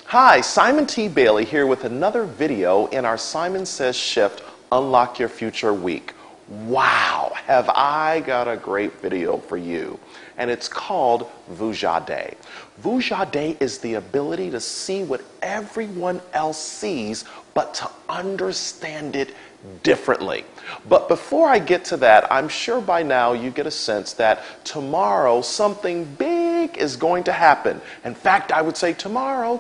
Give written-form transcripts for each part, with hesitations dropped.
Hi, Simon T. Bailey here with another video in our Simon Says Shift Unlock Your Future week. Wow, have I got a great video for you. And it's called Vuja Day. Vuja Day is the ability to see what everyone else sees, but to understand it differently. But before I get to that, I'm sure by now you get a sense that tomorrow something big is going to happen. In fact, I would say tomorrow.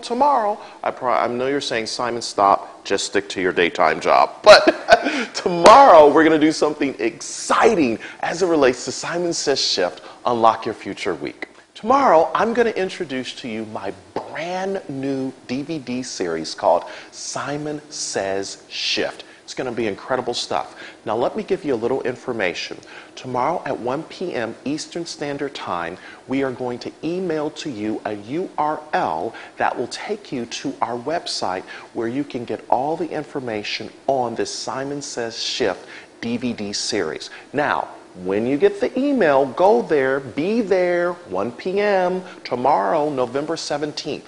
I know you're saying, Simon, stop, just stick to your daytime job. But tomorrow we're going to do something exciting as it relates to Simon Says Shift, Unlock Your Future week. Tomorrow, I'm going to introduce to you my brand new DVD series called Simon Says Shift. It's going to be incredible stuff. Now, let me give you a little information. Tomorrow at 1 p.m. Eastern Standard Time, we are going to email to you a URL that will take you to our website where you can get all the information on this Simon Says Shift DVD series. Now, when you get the email, go there, be there, 1 p.m. tomorrow, November 17th.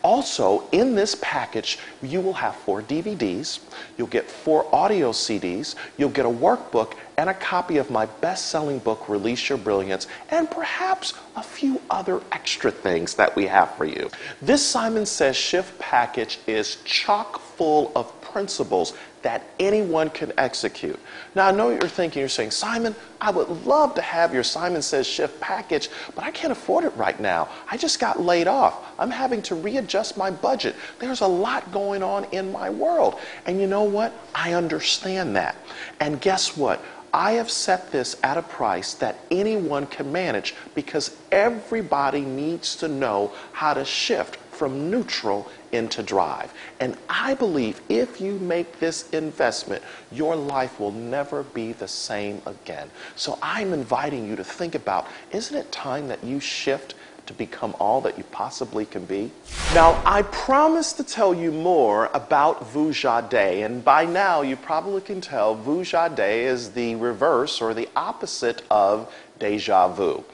Also, in this package, you will have 4 DVDs, you'll get 4 audio CDs, you'll get a workbook, and a copy of my best-selling book, Release Your Brilliance, and perhaps a few other extra things that we have for you. This Simon Says Shift package is chock full of principles that anyone can execute. Now, I know what you're thinking. You're saying, Simon, I would love to have your Simon Says Shift package, but I can't afford it right now. I just got laid off. I'm having to readjust my budget. There's a lot going on in my world. And you know what? I understand that. And guess what? I have set this at a price that anyone can manage because everybody needs to know how to shift from neutral into drive. And I believe if you make this investment, your life will never be the same again. So I'm inviting you to think about, isn't it time that you shift to become all that you possibly can be? Now, I promised to tell you more about Vuja Day, and by now you probably can tell Vuja Day is the reverse or the opposite of deja vu.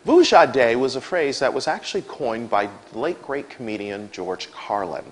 Vuja Day was a phrase that was actually coined by the late great comedian George Carlin.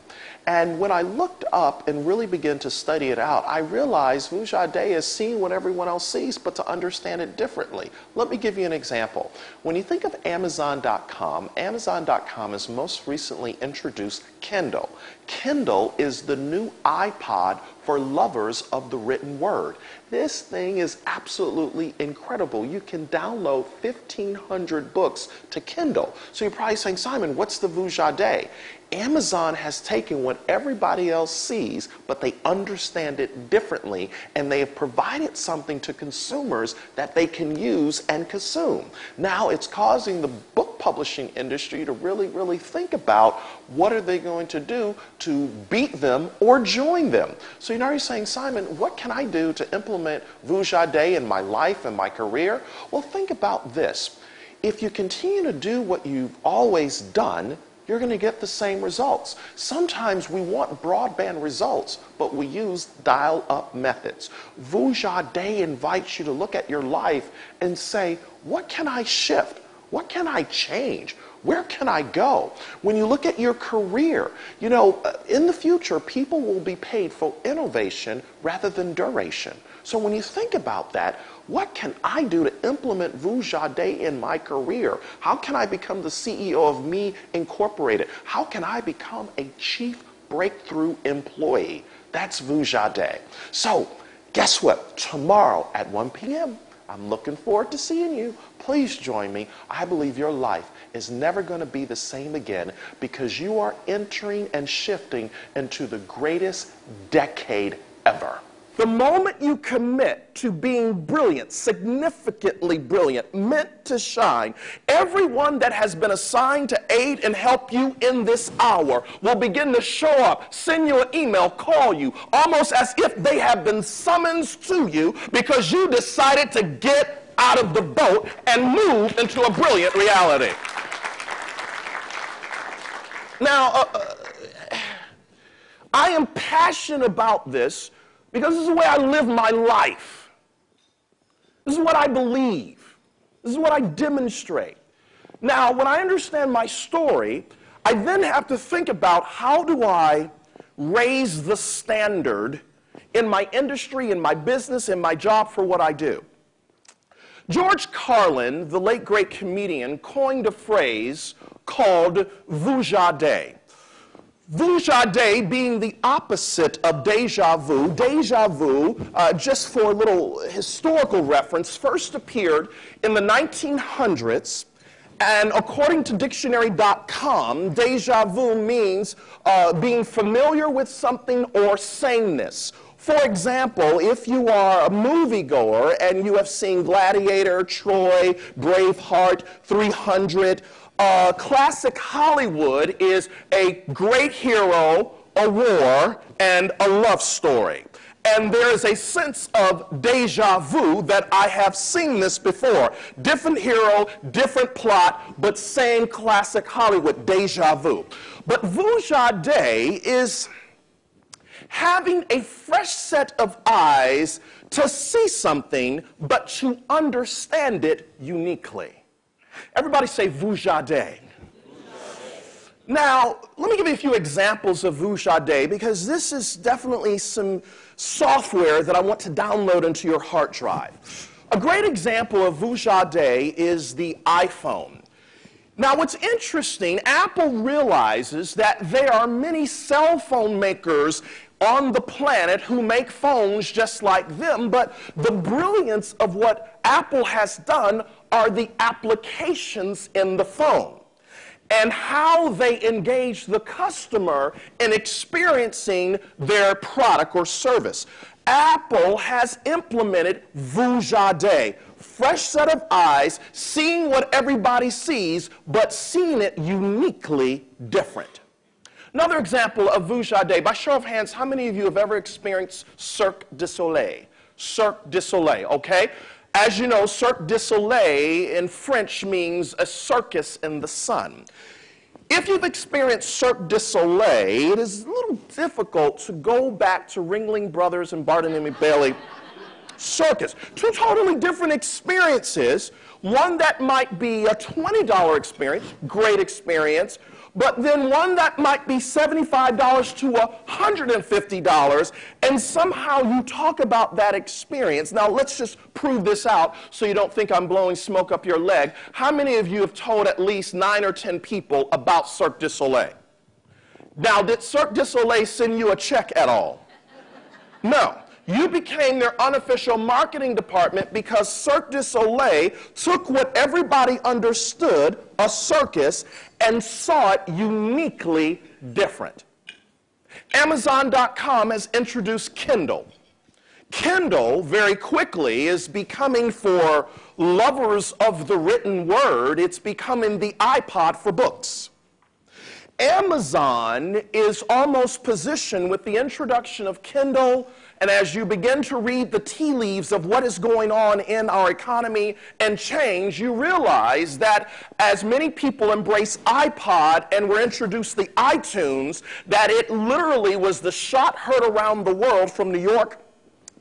And when I looked up and really began to study it out, I realized Vuja Day is seeing what everyone else sees, but to understand it differently. Let me give you an example. When you think of Amazon.com, Amazon.com has most recently introduced Kindle. Kindle is the new iPod for lovers of the written word. This thing is absolutely incredible. You can download 1,500 books to Kindle. So you're probably saying, Simon, what's the Vuja Day? Amazon has taken what everybody else sees, but they understand it differently, and they have provided something to consumers that they can use and consume. Now it's causing the book publishing industry to really think about what are they going to do to beat them or join them. So you're saying, Simon, what can I do to implement Vuja Day in my life and my career? Well, think about this. If you continue to do what you've always done, you're going to get the same results. Sometimes we want broadband results, but we use dial-up methods. Vuja Day invites you to look at your life and say, what can I shift? What can I change? Where can I go? When you look at your career, you know, in the future, people will be paid for innovation rather than duration. So when you think about that, what can I do to implement Vuja Day in my career? How can I become the CEO of Me Incorporated? How can I become a chief breakthrough employee? That's Vuja Day. So guess what? Tomorrow at 1 p.m., I'm looking forward to seeing you. Please join me. I believe your life is never going to be the same again because you are entering and shifting into the greatest decade ever. The moment you commit to being brilliant, significantly brilliant, meant to shine, everyone that has been assigned to aid and help you in this hour will begin to show up, send you an email, call you, almost as if they have been summoned to you because you decided to get out of the boat and move into a brilliant reality. Now, I am passionate about this because this is the way I live my life. This is what I believe. This is what I demonstrate. Now, when I understand my story, I then have to think about how do I raise the standard in my industry, in my business, in my job for what I do. George Carlin, the late great comedian, coined a phrase called Vuja Day. Vuja Day being the opposite of deja vu. Deja vu, just for a little historical reference, first appeared in the 1900s. And according to dictionary.com, deja vu means being familiar with something or sameness. For example, if you are a moviegoer and you have seen Gladiator, Troy, Braveheart, 300, classic Hollywood is a great hero, a war, and a love story. And there is a sense of deja vu that I have seen this before. Different hero, different plot, but same classic Hollywood, deja vu. But Vuja Day is having a fresh set of eyes to see something, but to understand it uniquely. Everybody say Vuja Day. Now, let me give you a few examples of Vuja Day, because this is definitely some software that I want to download into your hard drive. A great example of Vuja Day is the iPhone. Now, what's interesting, Apple realizes that there are many cell phone makers on the planet who make phones just like them, but the brilliance of what Apple has done are the applications in the phone and how they engage the customer in experiencing their product or service. Apple has implemented Vuja Day. Fresh set of eyes, seeing what everybody sees, but seeing it uniquely different. Another example of Vuja Day, by show of hands, how many of you have ever experienced Cirque du Soleil? Cirque du Soleil, okay? As you know, Cirque du Soleil in French means a circus in the sun. If you've experienced Cirque du Soleil, it is a little difficult to go back to Ringling Brothers and Barnum and Bailey circus. Two totally different experiences. One that might be a $20 experience, great experience, but then one that might be $75 to $150, and somehow you talk about that experience. Now, let's just prove this out so you don't think I'm blowing smoke up your leg. How many of you have told at least 9 or 10 people about Cirque du Soleil? Now, did Cirque du Soleil send you a check at all? No. You became their unofficial marketing department because Cirque du Soleil took what everybody understood, a circus, and saw it uniquely different. Amazon.com has introduced Kindle. Kindle, very quickly, is becoming, for lovers of the written word, it's becoming the iPod for books. Amazon is almost positioned with the introduction of Kindle, and as you begin to read the tea leaves of what is going on in our economy and change, you realize that as many people embrace iPod and were introduced to the iTunes, that it literally was the shot heard around the world from New York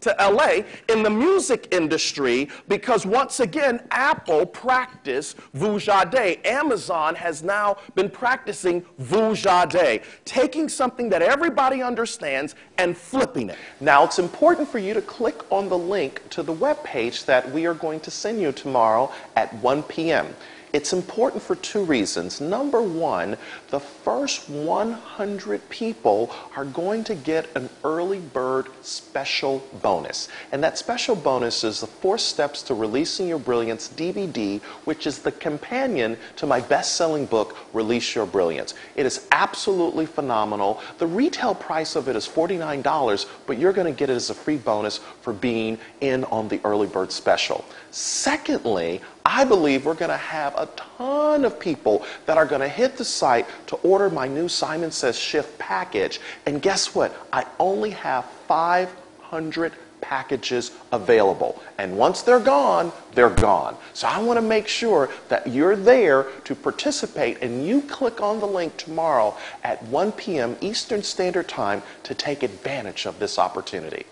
to LA in the music industry, because once again, Apple practiced Vuja Day. Amazon has now been practicing Vuja Day, taking something that everybody understands and flipping it. Now, it's important for you to click on the link to the webpage that we are going to send you tomorrow at 1 p.m. It's important for two reasons. Number one, the first 100 people are going to get an early bird special bonus. And that special bonus is the 4 Steps to Releasing Your Brilliance DVD, which is the companion to my best-selling book, Release Your Brilliance. It is absolutely phenomenal. The retail price of it is $49, but you're going to get it as a free bonus for being in on the early bird special. Secondly, I believe we're going to have a ton of people that are going to hit the site to order my new Simon Says Shift package. And guess what? I only have 500 packages available. And once they're gone, they're gone. So I want to make sure that you're there to participate, and you click on the link tomorrow at 1 p.m. Eastern Standard Time to take advantage of this opportunity.